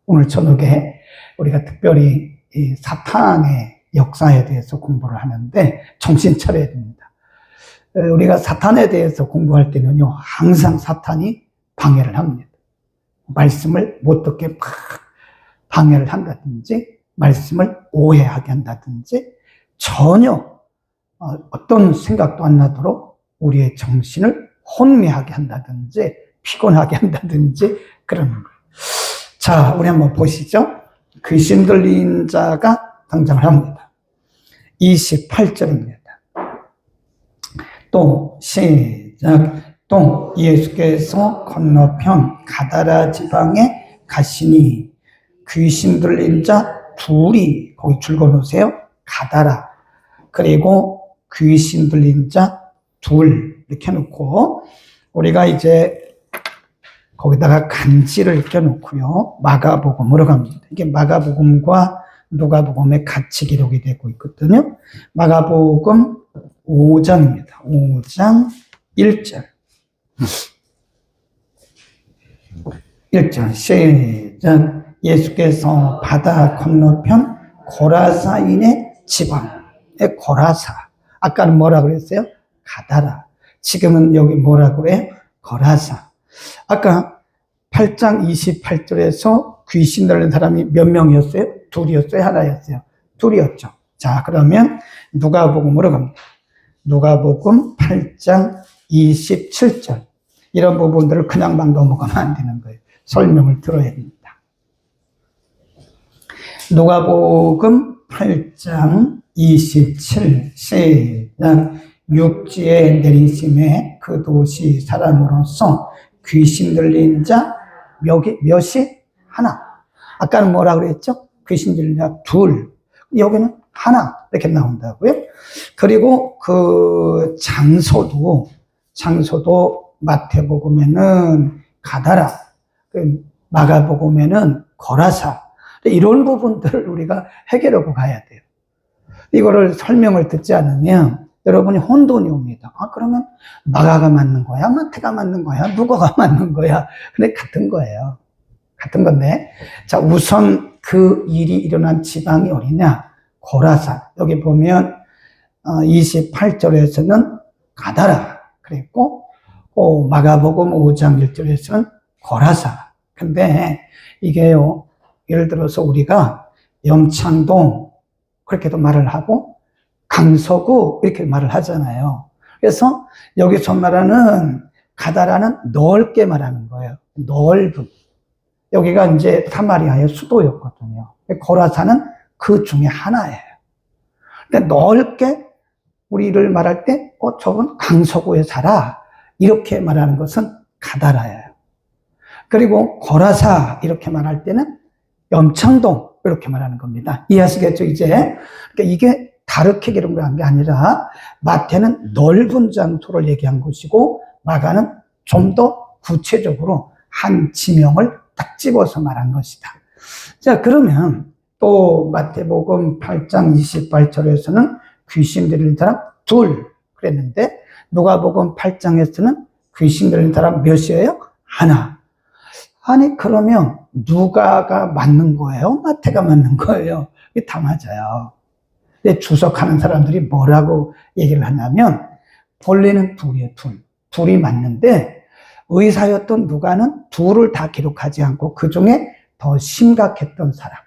오늘 저녁에 우리가 특별히 이 사탄의 역사에 대해서 공부를 하는데 정신 차려야 됩니다. 우리가 사탄에 대해서 공부할 때는요, 항상 사탄이 방해를 합니다. 말씀을 못 듣게 막 방해를 한다든지, 말씀을 오해하게 한다든지, 전혀 어떤 생각도 안 나도록 우리의 정신을 혼미하게 한다든지, 피곤하게 한다든지, 그러는 거예요. 자, 우리 한번 보시죠. 귀신 들린 자가 등장을 합니다. 28절입니다. 또 시작. 또 예수께서 건너편 가다라 지방에 가시니 귀신 들린 자 둘이, 거기 줄거 놓으세요. 가다라. 그리고 귀신 들린 자 둘, 이렇게 놓고, 우리가 이제 거기다가 간지를 껴놓고요, 마가복음으로 갑니다. 이게 마가복음과 누가복음에 같이 기록이 되고 있거든요. 마가복음 5장입니다. 5장 1절. 1절 시작. 예수께서 바다 건너편 고라사인의 지방의 고라사. 아까는 뭐라 그랬어요? 가다라. 지금은 여기 뭐라 그래요? 고라사. 아까 8장 28절에서 귀신 들린 사람이 몇 명이었어요? 둘이었어요? 하나였어요? 둘이었죠. 자, 그러면 누가복음으로 갑니다. 누가복음 8장 27절. 이런 부분들을 그냥 막 넘어가면 안 되는 거예요. 설명을 들어야 됩니다. 누가복음 8장 27, 시작. 육지에 내리심에 그 도시 사람으로서 귀신 들린 자 몇이? 하나. 아까는 뭐라 그랬죠? 귀신 들린 자 둘. 여기는 하나. 이렇게 나온다고요. 그리고 그 장소도 마태복음에는 가다라, 마가복음에는 거라사. 이런 부분들을 우리가 해결하고 가야 돼요. 이거를 설명을 듣지 않으면 여러분이 혼돈이 옵니다. 그러면 마가가 맞는 거야? 마태가 맞는 거야? 누가가 맞는 거야? 근데 같은 거예요. 같은 건데. 자, 우선 그 일이 일어난 지방이 어디냐? 고라사. 여기 보면 28절에서는 가다라 그랬고, 마가복음 5장 1절에서는 고라사. 근데 이게요, 예를 들어서 우리가 염창동 그렇게도 말을 하고 강서구 이렇게 말을 하잖아요. 그래서 여기서 말하는 가다라는 넓게 말하는 거예요. 넓은. 여기가 이제 사마리아의 수도였거든요. 고라사는 그 중에 하나예요. 근데 넓게 우리를 말할 때, 저건 강서구에 살아. 이렇게 말하는 것은 가다라예요. 그리고 고라사 이렇게 말할 때는 염창동 이렇게 말하는 겁니다. 이해하시겠죠, 이제? 그러니까 이게 다르게 기록한 게 아니라 마태는 넓은 장소를 얘기한 것이고 마가는 좀 더 구체적으로 한 지명을 딱 집어서 말한 것이다. 자, 그러면 또 마태복음 8장 28절에서는 귀신 들린 사람 둘 그랬는데 누가복음 8장에서는 귀신 들린 사람 몇이에요? 하나. 아니, 그러면 누가가 맞는 거예요? 마태가 맞는 거예요? 이게 다 맞아요. 근데 주석하는 사람들이 뭐라고 얘기를 하냐면 본래는 둘이에요, 둘. 둘이 맞는데 의사였던 누가는 둘을 다 기록하지 않고 그 중에 더 심각했던 사람.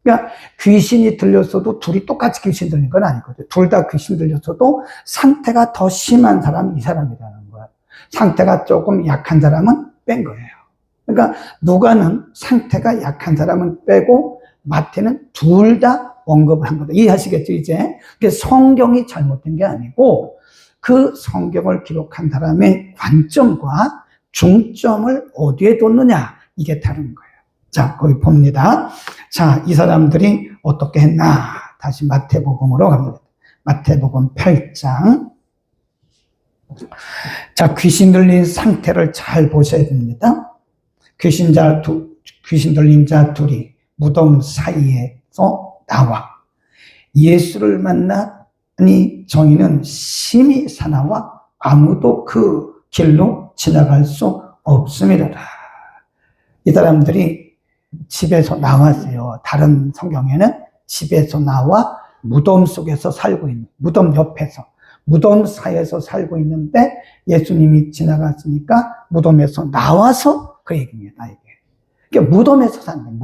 그러니까 귀신이 들렸어도 둘이 똑같이 귀신 들린 건 아니거든요. 둘 다 귀신 들렸어도 상태가 더 심한 사람이 이 사람이라는 거예요. 상태가 조금 약한 사람은 뺀 거예요. 그러니까 누가는 상태가 약한 사람은 빼고 마태는 둘 다 언급을 한 거다. 이해하시겠죠, 이제? 성경이 잘못된 게 아니고 그 성경을 기록한 사람의 관점과 중점을 어디에 뒀느냐, 이게 다른 거예요. 자, 거기 봅니다. 자, 이 사람들이 어떻게 했나? 다시 마태복음으로 갑니다. 마태복음 8장. 자, 귀신 들린 상태를 잘 보셔야 됩니다. 귀신 들린 자 둘이 무덤 사이에서 나와 예수를 만나니 저희는 심히 사나워 아무도 그 길로 지나갈 수 없음이라. 이 사람들이 집에서 나왔어요. 다른 성경에는 집에서 나와 무덤 속에서 살고 있는, 무덤 옆에서, 무덤 사이에서 살고 있는데 예수님이 지나갔으니까 무덤에서 나와서 그 얘기입니다. 이게. 그러니까 무덤에서 사는 거예요.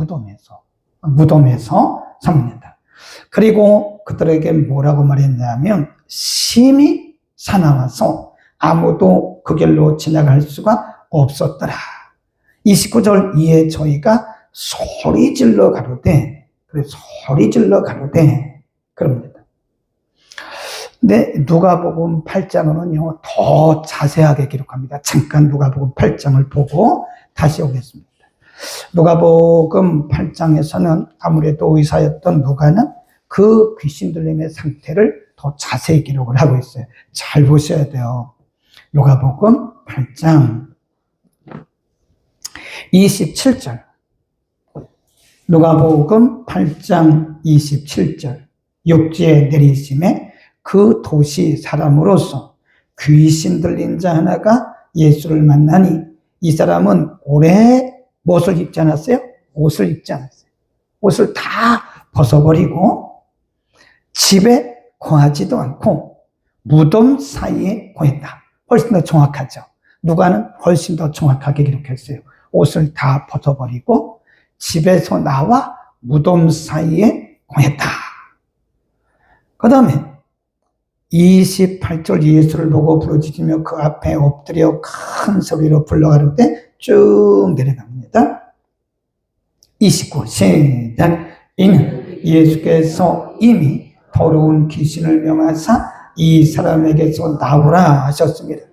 무덤에서 삽니다. 그리고 그들에게 뭐라고 말했냐면 심히 사나워서 아무도 그 길로 지나갈 수가 없었더라. 29절 이에 저희가 소리질러 가로되, 그럽니다. 근데 누가복음 8장은요 더 자세하게 기록합니다. 잠깐 누가복음 8장을 보고 다시 오겠습니다. 누가복음 8장에서는 아무래도 의사였던 누가는 그 귀신 들림의 상태를 더 자세히 기록을 하고 있어요. 잘 보셔야 돼요. 누가복음 8장 27절. 누가복음 8장 27절. 육지에 내리심에 그 도시 사람으로서 귀신 들린 자 하나가 예수를 만나니 이 사람은 오래 무엇을 입지 않았어요? 옷을 입지 않았어요. 옷을 다 벗어버리고 집에 거하지도 않고 무덤 사이에 거했다. 훨씬 더 정확하죠. 누가는 훨씬 더 정확하게 기록했어요. 옷을 다 벗어버리고 집에서 나와 무덤 사이에 거했다. 그 다음에 28절 예수를 보고 부르짖으며 그 앞에 엎드려 큰 소리로 불러가는데 쭉 내려갑니다. 29 시작. 이는 예수께서 이미 더러운 귀신을 명하사 이 사람에게서 나오라 하셨습니다.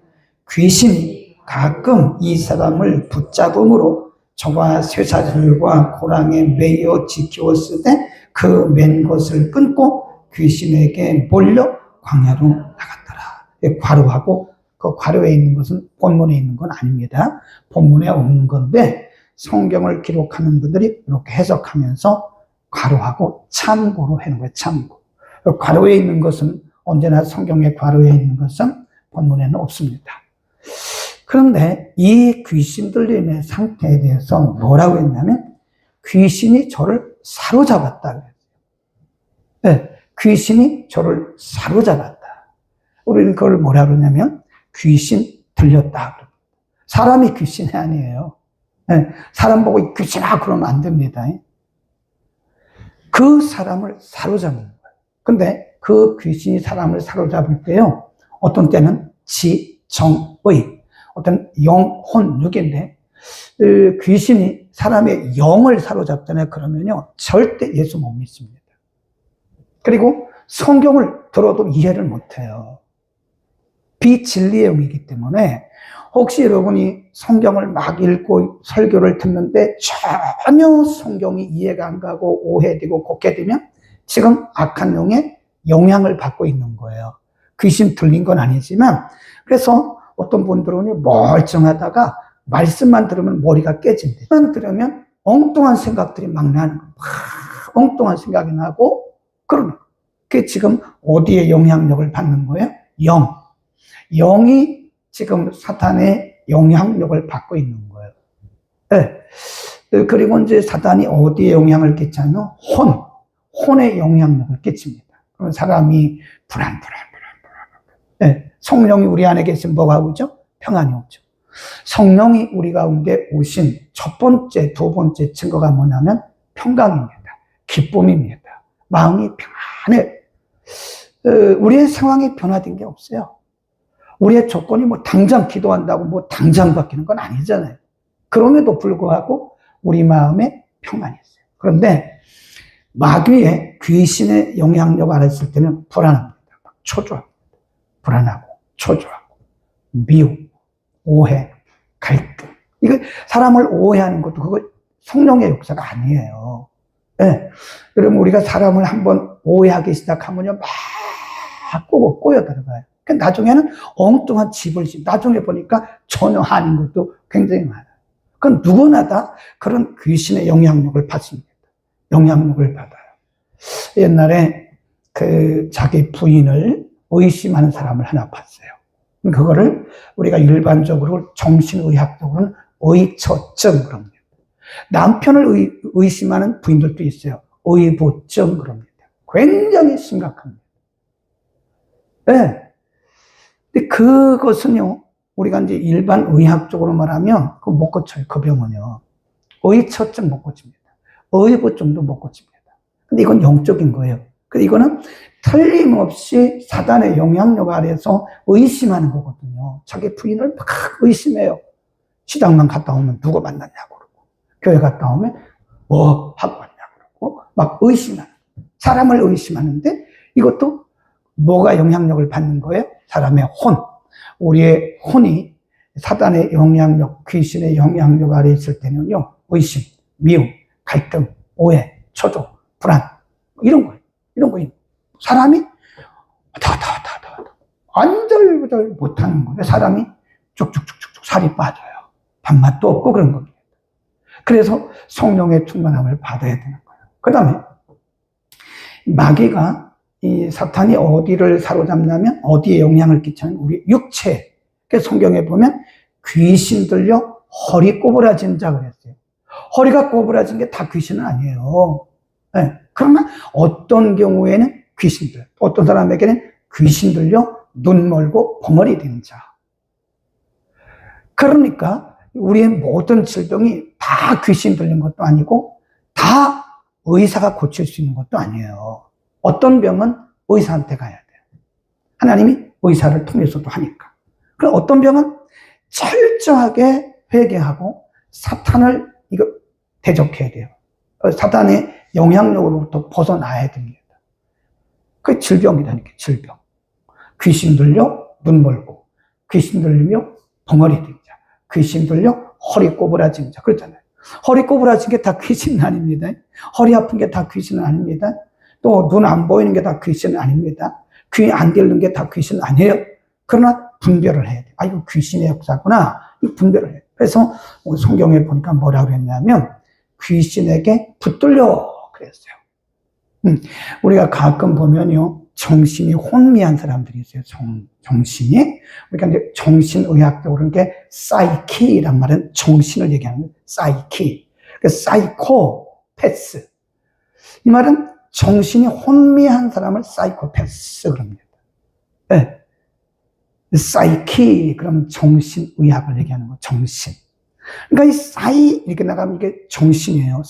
귀신이 가끔 이 사람을 붙잡음으로 저와 쇠사슬과 고랑에 매여 지키었으되 그 맨 것을 끊고 귀신에게 몰려 광야로 나갔더라. 괄호하고 그 괄호에 있는 것은 본문에 있는 건 아닙니다. 본문에 없는 건데 성경을 기록하는 분들이 이렇게 해석하면서 괄호하고 참고로 해놓은 거예요. 참고. 괄호에 있는 것은 언제나 성경의 괄호에 있는 것은 본문에는 없습니다. 그런데 이 귀신 들림의 상태에 대해서 뭐라고 했냐면 귀신이 저를 사로잡았다 그랬어요. 네, 귀신이 저를 사로잡았다. 우리는 그걸 뭐라 그러냐면 귀신 들렸다. 사람이 귀신이 아니에요. 네, 사람 보고 귀신아 그러면 안 됩니다. 그 사람을 사로잡는 거예요. 근데 그 귀신이 사람을 사로잡을 때요, 어떤 때는 지정의, 어떤 영혼, 육인데, 귀신이 사람의 영을 사로잡잖아요. 그러면요, 절대 예수 못 믿습니다. 그리고 성경을 들어도 이해를 못 해요. 비진리의 영이기 때문에, 혹시 여러분이 성경을 막 읽고 설교를 듣는데 전혀 성경이 이해가 안 가고 오해되고 곡해되면 지금 악한 영의 영향을 받고 있는 거예요. 귀신 들린 건 아니지만, 그래서 어떤 분들은 멀쩡하다가 말씀만 들으면 머리가 깨진대. 말씀만 들으면 엉뚱한 생각들이 막 나는 거예요. 엉뚱한 생각이 나고 그러는 거예요. 그게 지금 어디에 영향력을 받는 거예요? 영이 지금 사탄의 영향력을 받고 있는 거예요. 네. 그리고 이제 사탄이 어디에 영향을 끼치냐면 혼에 영향력을 끼칩니다. 그럼 사람이 불안. 네. 성령이 우리 안에 계신 뭐가 오죠? 평안이 오죠. 성령이 우리 가운데 오신 첫 번째, 두 번째 증거가 뭐냐면 평강입니다. 기쁨입니다. 마음이 평안해. 우리의 상황이 변화된 게 없어요. 우리의 조건이 뭐 당장 기도한다고 뭐 당장 바뀌는 건 아니잖아요. 그럼에도 불구하고 우리 마음에 평안이 있어요. 그런데 마귀의 귀신의 영향력 아래 있을 때는 불안합니다. 초조합니다. 불안하고 초조하고 미움, 오해, 갈등. 이거 사람을 오해하는 것도 그거 성령의 역사가 아니에요. 네. 여러분 우리가 사람을 한번 오해하기 시작하면요 막 꼬여 들어가요. 나중에는 엉뚱한 집을 나중에 보니까 전혀 아닌 것도 굉장히 많아요. 그건 누구나 다 그런 귀신의 영향력을 받습니다. 영향력을 받아요. 옛날에 자기 부인을 의심하는 사람을 하나 봤어요. 그거를 우리가 일반적으로 정신의학적으로는 의처증 그럽니다. 남편을 의심하는 부인들도 있어요. 의부증 그럽니다. 굉장히 심각합니다. 네. 근데 그것은요, 우리가 이제 일반 의학적으로 말하면 그거 못 고쳐요. 그 병은요. 의처증 못 고칩니다. 의부증도 못 고칩니다. 근데 이건 영적인 거예요. 근데 이거는 틀림없이 사단의 영향력 아래서 의심하는 거거든요. 자기 부인을 막 의심해요. 시장만 갔다 오면 누구 만났냐고 그러고, 교회 갔다 오면 뭐 하고 왔냐고 그러고, 막 의심하는, 사람을 의심하는데 이것도 뭐가 영향력을 받는 거예요? 사람의 혼. 우리의 혼이 사단의 영향력, 귀신의 영향력 아래 있을 때는요, 의심, 미움, 갈등, 오해, 초조, 불안, 이런 거예요. 이런 거예요. 사람이 안절부절 못하는 거예요. 사람이 쭉쭉쭉쭉 살이 빠져요. 밥맛도 없고 그런 겁니다. 그래서 성령의 충만함을 받아야 되는 거예요. 그 다음에 마귀가 이 사탄이 어디를 사로잡냐면 어디에 영향을 끼치는 우리 육체. 그래서 성경에 보면 귀신 들려 허리 꼬부라진 자 그랬어요. 허리가 꼬부라진 게 다 귀신은 아니에요. 네. 그러나 어떤 경우에는 귀신들, 어떤 사람에게는 귀신 들려 눈 멀고 벙어리 된 자. 그러니까 우리의 모든 질병이 다 귀신 들린 것도 아니고 다 의사가 고칠 수 있는 것도 아니에요. 어떤 병은 의사한테 가야 돼요. 하나님이 의사를 통해서도 하니까. 그럼 어떤 병은 철저하게 회개하고 사탄을 이거 대적해야 돼요. 사탄의 영향력으로부터 벗어나야 됩니다. 그게 질병이라니까, 질병. 귀신 들려 눈 멀고, 귀신 들리며 벙어리 된 자, 귀신 들려 허리 꼬부라진 자, 그렇잖아요. 허리 꼬부라진 게 다 귀신은 아닙니다. 허리 아픈 게 다 귀신은 아닙니다. 또 눈 안 보이는 게 다 귀신은 아닙니다. 귀 안 들리는 게 다 귀신은 아니에요. 그러나 분별을 해야 돼요. 아, 이거 귀신의 역사구나. 이 분별을 해요. 그래서 성경에 보니까 뭐라고 그랬냐면 귀신에게 붙들려 그랬어요. 우리가 가끔 보면요, 정신이 혼미한 사람들이 있어요. 정신이. 그러니까 이제 정신의학적으로 이게 사이키란 말은 정신을 얘기하는 거예요. 사이키. 그러니까 사이코패스. 이 말은 정신이 혼미한 사람을 사이코패스 그럽니다. 네. 사이키, 그러면 정신의학을 얘기하는 거, 정신. 그러니까 이 사이, 이렇게 나가면 이게 정신이에요.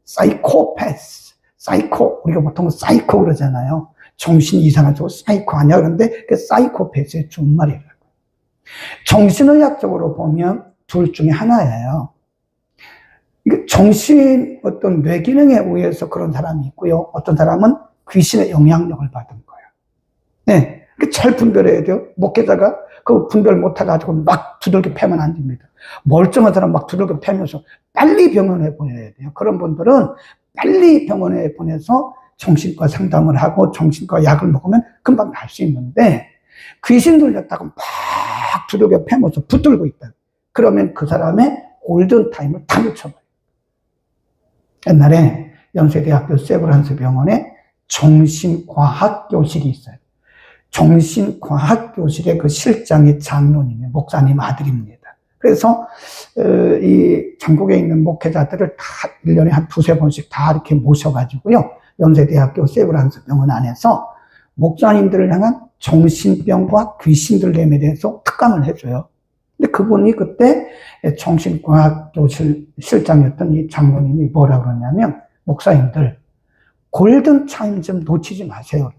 사이코패스. 사이코, 우리가 보통 사이코 그러잖아요. 정신 이상하죠. 사이코 아니야. 그런데 그 사이코패스의 준말이라고. 정신의학적으로 보면 둘 중에 하나예요. 정신 어떤 뇌기능에 의해서 그런 사람이 있고요. 어떤 사람은 귀신의 영향력을 받은 거예요. 네. 잘 분별해야 돼요. 목회자가 그 분별 못해가지고 막 두들겨 패면 안 됩니다. 멀쩡한 사람 막 두들겨 패면서 빨리 병원에 보내야 돼요. 그런 분들은 빨리 병원에 보내서 정신과 상담을 하고 정신과 약을 먹으면 금방 날 수 있는데 귀신 들렸다고 막 두들겨 패면서 붙들고 있다. 그러면 그 사람의 골든타임을 다 놓쳐버려요. 옛날에 연세대학교 세브란스 병원에 정신과학교실이 있어요. 정신과학교실의 그 실장이 장로님이 목사님 아들입니다. 그래서 이 전국에 있는 목회자들을 다 1년에 한 두세 번씩 다 이렇게 모셔가지고요. 연세대학교 세브란스 병원 안에서 목사님들을 향한 정신병과 귀신들됨에 대해서 특강을 해줘요. 근데 그분이 그때 정신과학교실 실장이었던 이 장로님이 뭐라 그러냐면 목사님들 골든타임 좀 놓치지 마세요.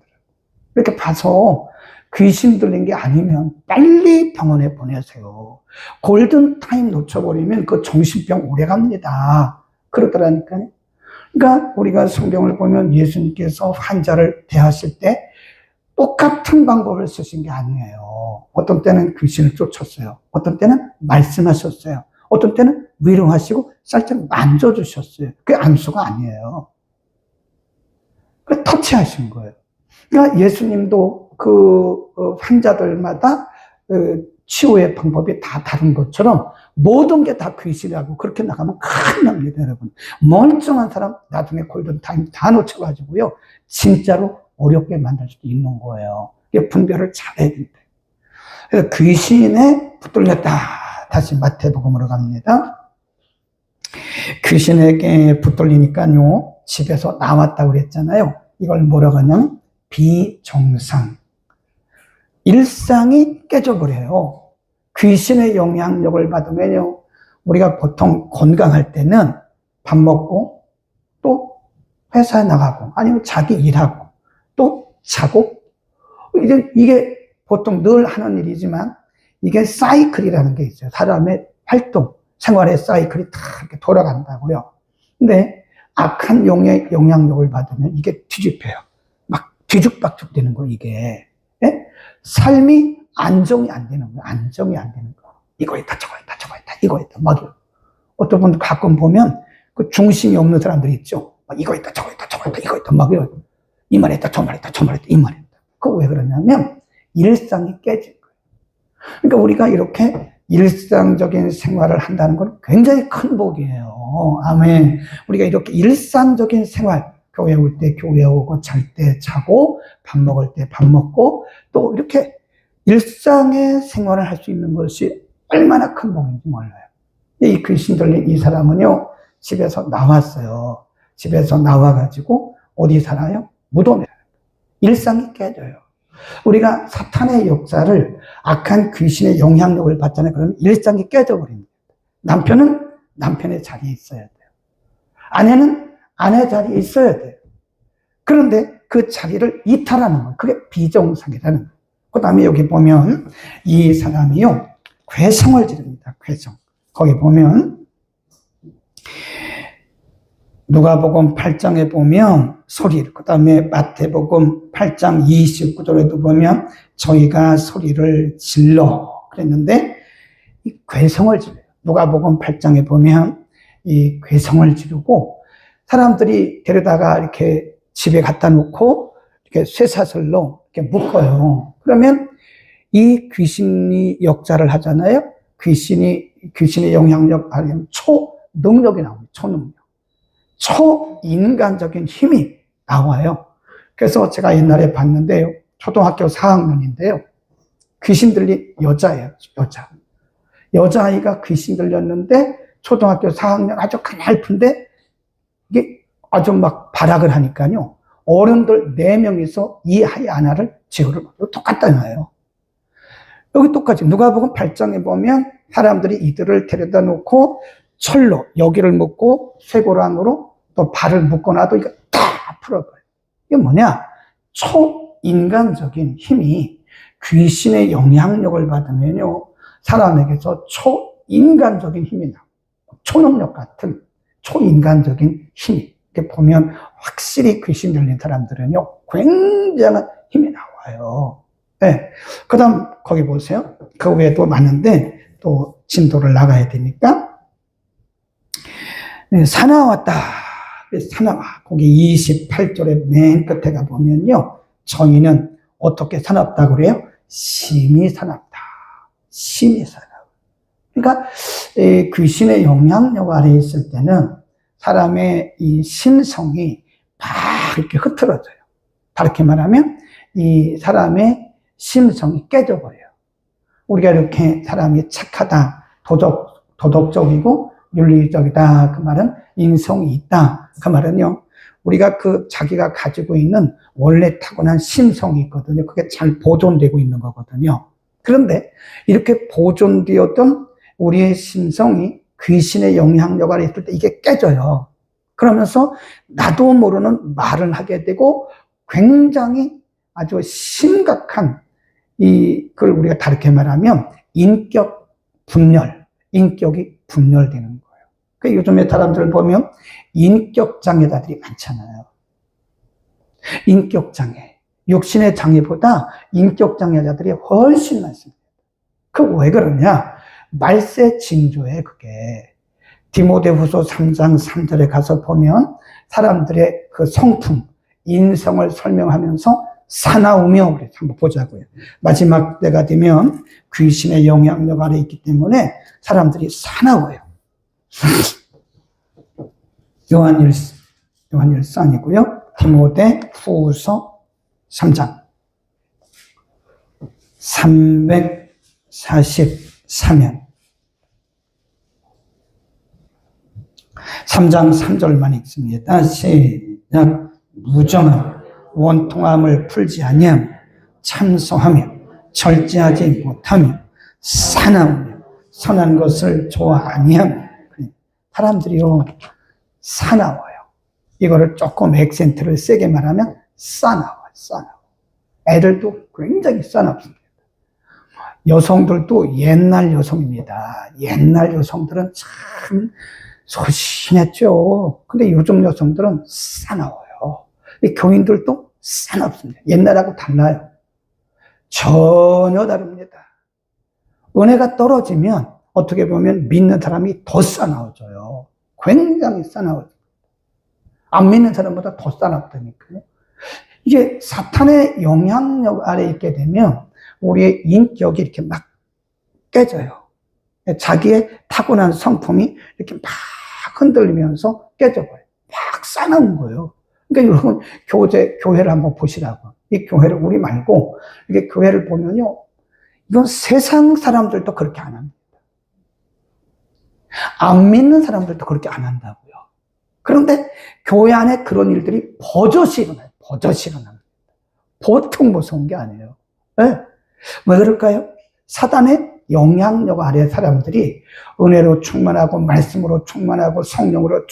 이렇게 봐서 귀신 들린 게 아니면 빨리 병원에 보내세요. 골든타임 놓쳐버리면 그 정신병 오래 갑니다. 그러더라니까요. 그러니까 우리가 성경을 보면 예수님께서 환자를 대하실 때 똑같은 방법을 쓰신 게 아니에요. 어떤 때는 귀신을 쫓았어요. 어떤 때는 말씀하셨어요. 어떤 때는 위로하시고 살짝 만져주셨어요. 그게 안수가 아니에요. 그 터치하신 거예요. 그러니까 예수님도 그 환자들마다 치유의 방법이 다 다른 것처럼 모든 게 다 귀신이라고 그렇게 나가면 큰일 납니다, 여러분. 멀쩡한 사람 나중에 골든타임 다 놓쳐가지고요. 진짜로 어렵게 만들 수도 있는 거예요. 분별을 잘해야 된다. 그래서 귀신에 붙들렸다. 다시 마태복음으로 갑니다. 귀신에게 붙들리니까요, 집에서 나왔다고 그랬잖아요. 이걸 뭐라고 하냐면, 비정상. 일상이 깨져버려요. 귀신의 영향력을 받으면요, 우리가 보통 건강할 때는 밥 먹고, 또 회사에 나가고, 아니면 자기 일하고, 또 자고, 이게 보통 늘 하는 일이지만, 이게 사이클이라는 게 있어요. 사람의 활동, 생활의 사이클이 다 이렇게 돌아간다고요. 근데 악한 용의 영향력을 받으면 이게 뒤집혀요. 막 뒤죽박죽 되는 거, 이게. 예? 삶이 안정이 안 되는 거예요. 안정이 안 되는 거. 이거 있다, 저거 있다, 저거 있다, 이거 있다. 막, 어떤 분들 가끔 보면 그 중심이 없는 사람들이 있죠. 막 이거 있다, 저거 있다, 저거 있다, 이거 있다. 막 이 말 있다, 저 말 있다, 저 말 있다, 이 말 있다. 그거 왜 그러냐면 일상이 깨진 거예요. 그러니까 우리가 이렇게 일상적인 생활을 한다는 건 굉장히 큰 복이에요. 아멘. 우리가 이렇게 일상적인 생활, 교회 올 때 교회 오고, 잘 때 자고, 밥 먹을 때 밥 먹고, 또 이렇게 일상의 생활을 할 수 있는 것이 얼마나 큰 복인지 몰라요. 이 귀신 들린 이 사람은요, 집에서 나왔어요. 집에서 나와가지고, 어디 살아요? 무덤에. 일상이 깨져요. 우리가 사탄의 역사를, 악한 귀신의 영향력을 받잖아요. 그러면 일상이 깨져버립니다. 남편은 남편의 자리에 있어야 돼요. 아내는 아내 자리에 있어야 돼요. 그런데 그 자리를 이탈하는 건 그게 비정상이라는 거예요. 그 다음에 여기 보면 이 사람이요, 괴성을 지릅니다. 괴성. 거기 보면 누가복음 8장에 보면 소리를, 그 다음에 마태복음 8장 29절에도 보면 저희가 소리를 질러 그랬는데, 이 괴성을 지르요. 누가복음 8장에 보면 이 괴성을 지르고, 사람들이 데려다가 이렇게 집에 갖다 놓고 이렇게 쇠사슬로 이렇게 묶어요. 그러면 이 귀신이 역사를 하잖아요. 귀신의 영향력, 아니면 초능력이 나옵니다. 초능력. 초인간적인 힘이 나와요. 그래서 제가 옛날에 봤는데요, 초등학교 4학년인데요, 귀신 들린 여자예요. 여자아이가 귀신 들렸는데, 초등학교 4학년 아주 가냘픈데, 이게 아주 막 발악을 하니까요, 어른들 4명이서 이 아이 하나를 제어를 하고 똑같다나요. 여기 똑같이 누가복음 8장에 보면 사람들이 이들을 데려다 놓고 철로 여기를 묶고 쇠고랑으로 또 발을 묶어놔도 이거 다 풀어버려요. 이게 뭐냐? 초인간적인 힘이 귀신의 영향력을 받으면요, 사람에게서 초인간적인 힘이 나와요. 초능력 같은 초인간적인 힘이. 이렇게 보면 확실히 귀신 들린 사람들은요, 굉장한 힘이 나와요. 네. 그 다음, 거기 보세요. 그 외에도 많은데, 또 진도를 나가야 되니까. 네, 사나웠다. 사나워. 거기 28절에 맨 끝에 가보면요, 저희는 어떻게 사납다고 그래요? 심히 사납다. 심히 사납다. 그러니까 귀신의 영향력 아래에 있을 때는 사람의 이 심성이 막 이렇게 흐트러져요. 다르게 말하면 이 사람의 심성이 깨져버려요. 우리가 이렇게 사람이 착하다, 도덕적이고 윤리적이다, 그 말은 인성이 있다, 그 말은요, 우리가 그 자기가 가지고 있는 원래 타고난 심성이 있거든요. 그게 잘 보존되고 있는 거거든요. 그런데 이렇게 보존되었던 우리의 심성이 귀신의 영향력 아래 있을 때 이게 깨져요. 그러면서 나도 모르는 말을 하게 되고, 굉장히 아주 심각한 그걸 우리가 다르게 말하면 인격이 분열되는 거예요. 그러니까 요즘에 사람들을 보면 인격장애자들이 많잖아요. 인격장애. 육신의 장애보다 인격장애자들이 훨씬 많습니다. 그거 왜 그러냐? 말세징조에 그게. 디모데후서 3장 3절에 가서 보면 사람들의 그 성품, 인성을 설명하면서 사나우며, 그래 한번 보자고요. 마지막 때가 되면 귀신의 영향력 아래 있기 때문에 사람들이 사나워요. 요한일서 아니고요. 디모데후서 3장 344면 3장 3절만 읽습니다. 시작. 무정함, 원통함을 풀지 아니하며 참소하며 절제하지 못하며 사나우며 선한 것을 좋아 아니하며. 사람들이요 사나워요. 이거를 조금 액센트를 세게 말하면 싸나워요. 싸나워. 애들도 굉장히 싸납습니다. 여성들도 옛날 여성입니다. 옛날 여성들은 참 소신했죠. 근데 요즘 여성들은 싸나워요. 이 교인들도 싸납습니다. 옛날하고 달라요. 전혀 다릅니다. 은혜가 떨어지면 어떻게 보면 믿는 사람이 더 싸나워져요. 굉장히 싸나워져요. 안 믿는 사람보다 더 싸납다니까요. 이게 사탄의 영향력 아래 있게 되면 우리의 인격이 이렇게 막 깨져요. 자기의 타고난 성품이 이렇게 막 흔들리면서 깨져버려요. 막 싸나운 거예요. 그러니까 여러분, 교회를 한번 보시라고. 이 교회를, 우리 말고, 이게 교회를 보면요. 이건 세상 사람들도 그렇게 안 합니다. 안 믿는 사람들도 그렇게 안 한다고요. 그런데 교회 안에 그런 일들이 버젓이 일어나요. 버젓이 일어납니다. 보통 무서운 게 아니에요. 네. 왜 그럴까요? 사단의 영향력 아래 사람들이 은혜로 충만하고 말씀으로 충만하고 성령으로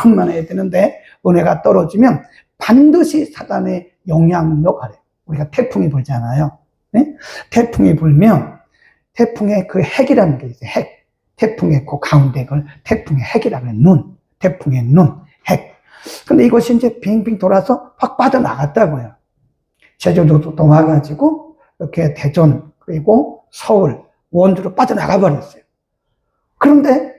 충만해야 되는데 은혜가 떨어지면 반드시 사단의 영향력 아래, 우리가 태풍이 불잖아요. 네? 태풍이 불면 태풍의 그 핵이라는 게 있어요. 핵. 태풍의 그 가운데 그걸 태풍의 핵이라고 해요. 눈. 태풍의 눈. 핵. 근데 이것이 이제 빙빙 돌아서 확 빠져나갔다고요. 제주도도 와가지고 이렇게 대전 그리고 서울 원주로 빠져나가 버렸어요. 그런데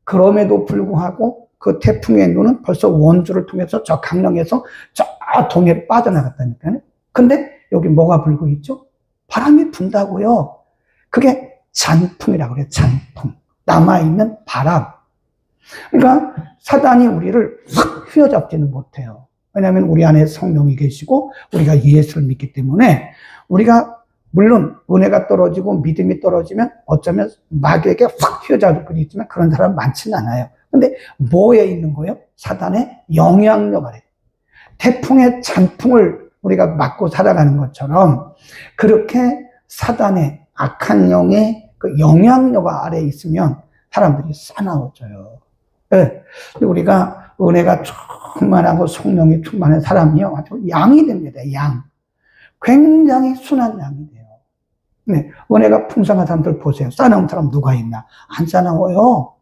그럼에도 불구하고 그 태풍의 눈은 벌써 원주를 통해서 저 강릉에서 저 동해로 빠져나갔다니까요. 근데 여기 뭐가 불고 있죠? 바람이 분다고요. 그게 잔풍이라고 그래요. 잔풍. 남아있는 바람. 그러니까 사단이 우리를 확 휘어잡지는 못해요. 왜냐하면 우리 안에 성령이 계시고 우리가 예수를 믿기 때문에 우리가 물론 은혜가 떨어지고 믿음이 떨어지면 어쩌면 마귀에게 확 휘어잡을 분이 있지만 그런 사람 많지는 않아요. 근데 뭐에 있는 거예요? 사단의 영향력 아래. 태풍의 잔풍을 우리가 맞고 살아가는 것처럼 그렇게 사단의 악한 영의 그 영향력 아래 있으면 사람들이 싸나워져요. 네. 우리가 은혜가 충만하고 성령이 충만한 사람이요. 아주 양이 됩니다. 양. 굉장히 순한 양이 돼요. 네. 은혜가 풍성한 사람들 보세요. 싸나운 사람 누가 있나? 안 싸나워요.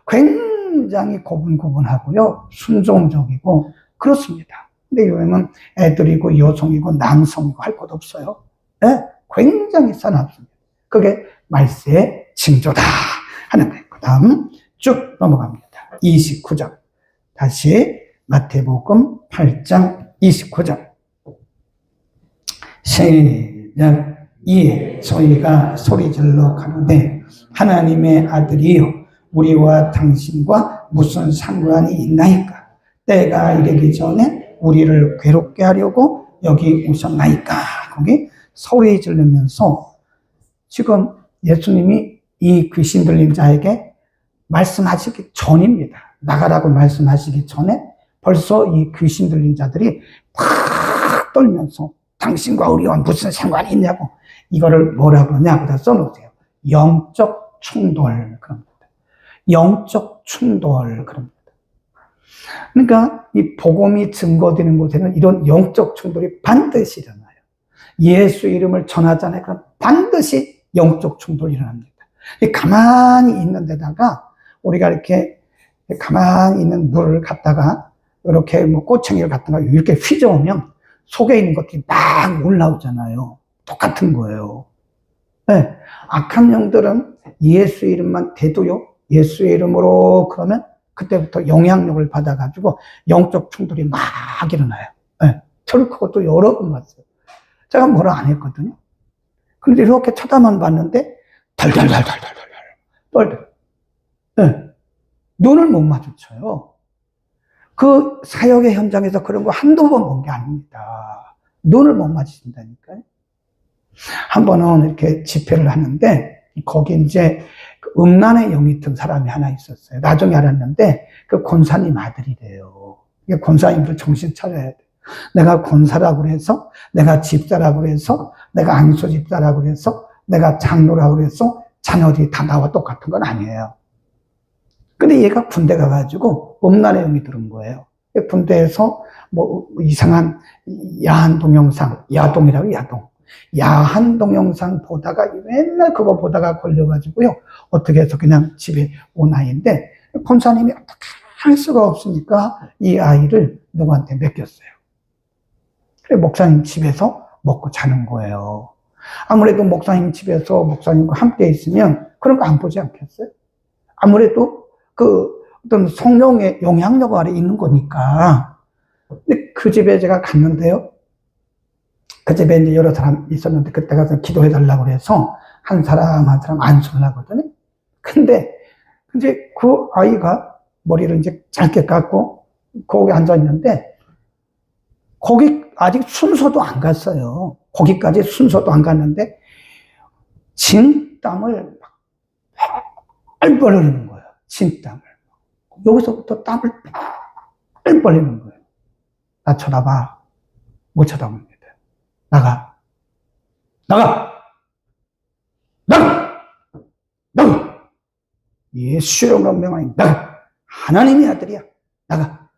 굉장히 고분고분하고요. 순종적이고 그렇습니다. 근데 요즘은 애들이고 여성이고 남성이고 할 것 없어요. 네. 굉장히 싸납습니다. 그게 말세의 징조다 하는 거예요. 그 다음 쭉 넘어갑니다. 29장. 다시 마태복음 8장 29장. 시작. 이에 저희가 소리질러 가로되 하나님의 아들이여 우리와 당신과 무슨 상관이 있나이까? 때가 이르기 전에 우리를 괴롭게 하려고 여기 오셨나이까? 거기 소리 지르면서 지금 예수님이 이 귀신 들린 자에게 말씀하시기 전입니다. 나가라고 말씀하시기 전에 벌써 이 귀신 들린 자들이 팍 떨면서 당신과 우리와 무슨 상관이 있냐고 이거를 뭐라고 하냐 그다 써놓으세요. 영적 충돌 그럽니다. 영적 충돌 그럽니다. 그러니까 이 복음이 증거되는 곳에는 이런 영적 충돌이 반드시 일어나요. 예수 이름을 전하잖아요. 그럼 반드시 영적 충돌이 일어납니다. 가만히 있는 데다가 우리가 이렇게 가만히 있는 물을 갖다가 이렇게 뭐 꼬챙이를 갖다가 이렇게 휘저으면 속에 있는 것들이 막 올라오잖아요. 똑같은 거예요. 네. 악한 영들은 예수 이름만 대도요. 예수의 이름으로 그러면 그때부터 영향력을 받아가지고 영적 충돌이 막 일어나요. 네. 저는 그것도 여러 번 봤어요. 제가 뭐라 안 했거든요. 그런데 이렇게 쳐다만 봤는데 덜덜덜덜덜덜 떨더라고요. 네. 눈을 못 마주쳐요. 그 사역의 현장에서 그런 거 한두 번 본 게 아닙니다. 눈을 못 마주친다니까요. 한 번은 이렇게 집회를 하는데, 거기 이제 음란의 영이 든 사람이 하나 있었어요. 나중에 알았는데 그 권사님 아들이래요. 권사님들 정신 차려야 돼. 내가 권사라고 해서, 내가 집사라고 해서, 내가 안수 집사라고 해서, 내가 장로라고 해서 자녀들이 다 나와 똑같은 건 아니에요. 근데 얘가 군대 가가지고 음란의 영이 들은 거예요. 군대에서 뭐 이상한 야한 동영상, 야동이라고 야동. 야한 동영상 보다가 맨날 그거 보다가 걸려가지고요. 어떻게 해서 그냥 집에 온 아이인데 권사님이 어떻게 할 수가 없으니까 이 아이를 누구한테 맡겼어요. 그래 목사님 집에서 먹고 자는 거예요. 아무래도 목사님 집에서 목사님과 함께 있으면 그런 거 안 보지 않겠어요? 아무래도 그 어떤 성령의 영향력 아래 있는 거니까. 근데 그 집에 제가 갔는데요. 그 집에 이제 여러 사람 있었는데 그때 가서 기도해 달라고 해서 한 사람 한 사람 안수를 하거든요. 근데 이제 그 아이가 머리를 이제 짧게 깎고 거기 앉아 있는데 거기 아직 순서도 안 갔어요. 거기까지 순서도 안 갔는데 진땀을 빨 흘리는 거예요. 진땀을. 여기서부터 땀을 빨 흘리는 거예요. 나 쳐다봐. 못 쳐다봅니다. 나가. 나가! 나가! 나가! 예수의 명령하니 나가! 하나님의 아들이야. 나가.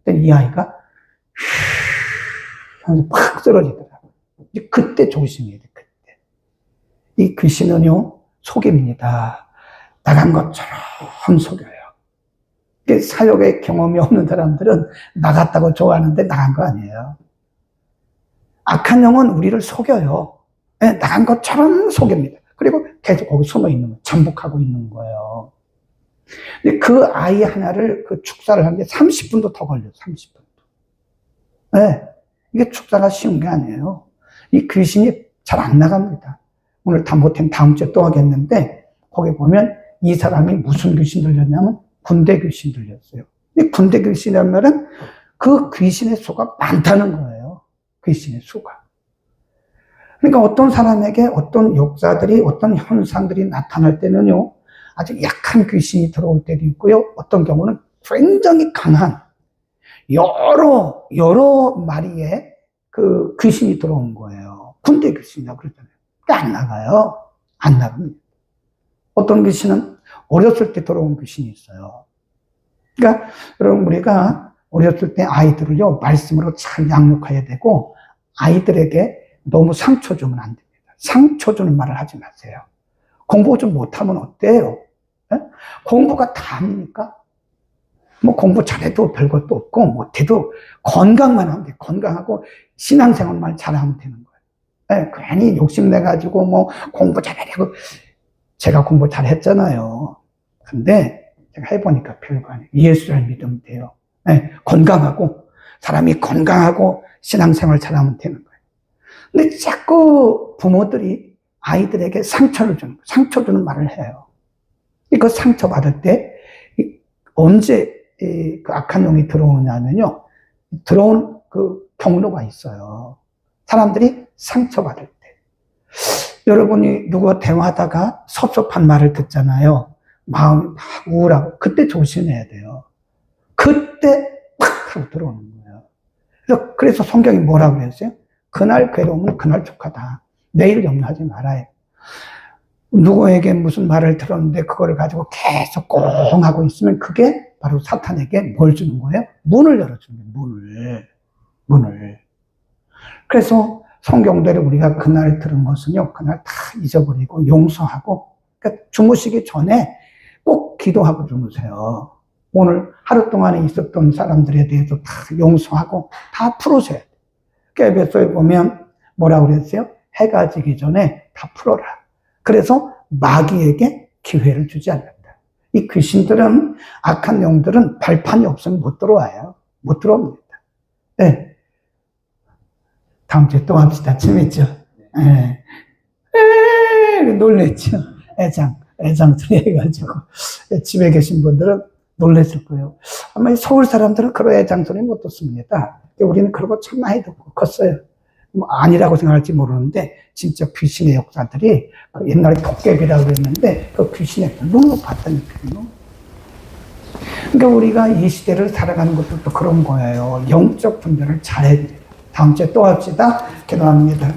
이 아이가 하면서 팍 쓰러지더라고요. 이제 그때 조심해야 돼, 그때. 이 귀신은요, 속입니다. 나간 것처럼 속여요. 사역의 경험이 없는 사람들은 나갔다고 좋아하는데 나간 거 아니에요. 악한 영은 우리를 속여요. 네, 나간 것처럼 속입니다. 그리고 계속 거기 숨어 있는 거예요. 잠복하고 있는 거예요. 근데 그 아이 하나를 그 축사를 한 게 30분도 더 걸려요. 30분도. 네, 이게 축사가 쉬운 게 아니에요. 이 귀신이 잘 안 나갑니다. 오늘 다 못한 다음 주에 또 하겠는데 거기 보면 이 사람이 무슨 귀신 들렸냐면 군대 귀신 들렸어요. 이 군대 귀신이란 말은 그 귀신의 수가 많다는 거예요. 귀신의 수가. 그러니까 어떤 사람에게 어떤 역사들이 어떤 현상들이 나타날 때는요 아주 약한 귀신이 들어올 때도 있고요 어떤 경우는 굉장히 강한 여러 마리의 그 귀신이 들어온 거예요. 군대 귀신이라고 그러잖아요. 그러니까 안 나가요. 안 나갑니다. 어떤 귀신은 어렸을 때 들어온 귀신이 있어요. 그러니까 여러분 우리가 어렸을 때 아이들을요 말씀으로 잘 양육해야 되고 아이들에게 너무 상처 주면 안 됩니다. 상처 주는 말을 하지 마세요. 공부 좀 못하면 어때요? 네? 공부가 다입니까? 뭐 공부 잘해도 별것도 없고 못해도 건강만 하면 돼. 건강하고 신앙생활만 잘하면 되는 거예요. 네? 괜히 욕심내가지고 뭐 공부 잘하려고 제가 공부 잘했잖아요. 근데 제가 해보니까 별거 아니에요. 예수를 믿으면 돼요. 네, 건강하고 사람이 건강하고 신앙생활 잘하면 되는 거예요. 근데 자꾸 부모들이 아이들에게 상처 주는 말을 해요. 그 상처 받을 때 언제 그 악한 영이 들어오냐면요, 들어온 그 경로가 있어요. 사람들이 상처 받을 때, 여러분이 누구와 대화하다가 섭섭한 말을 듣잖아요. 마음이 막 우울하고 그때 조심해야 돼요. 그때 팍 하고 들어오는 거예요. 그래서 성경이 뭐라고 그랬어요? 그날 괴로움은 그날 족하다. 내일 염려하지 말아요. 누구에게 무슨 말을 들었는데 그거를 가지고 계속 꽁 하고 있으면 그게 바로 사탄에게 뭘 주는 거예요? 문을 열어주는 거예요. 문을. 그래서 성경대로 우리가 그날 들은 것은요, 그날 다 잊어버리고 용서하고, 그러니까 주무시기 전에 꼭 기도하고 주무세요. 오늘 하루 동안에 있었던 사람들에 대해서 다 용서하고 다 풀으셔야 돼요. 그러니까 에베소에 보면 뭐라고 그랬어요? 해가 지기 전에 다 풀어라. 그래서 마귀에게 기회를 주지 않는다. 이 귀신들은, 악한 영들은 발판이 없으면 못 들어와요. 못 들어옵니다. 네. 다음 주에 또 합시다. 재밌죠? 네. 놀랬죠? 애장 소리 해가지고. 집에 계신 분들은 놀랬을 거예요. 아마 서울 사람들은 그런 애장 소리 못 듣습니다. 우리는 그런 거 참 많이 듣고 컸어요. 뭐 아니라고 생각할지 모르는데 진짜 귀신의 역사들이 그 옛날에 도깨비라고 그랬는데 그 귀신의 눈으로 봤다니까요. 그러니까 우리가 이 시대를 살아가는 것도 또 그런 거예요. 영적 분별을 잘해야 돼요. 다음 주에 또 합시다. 기도합니다.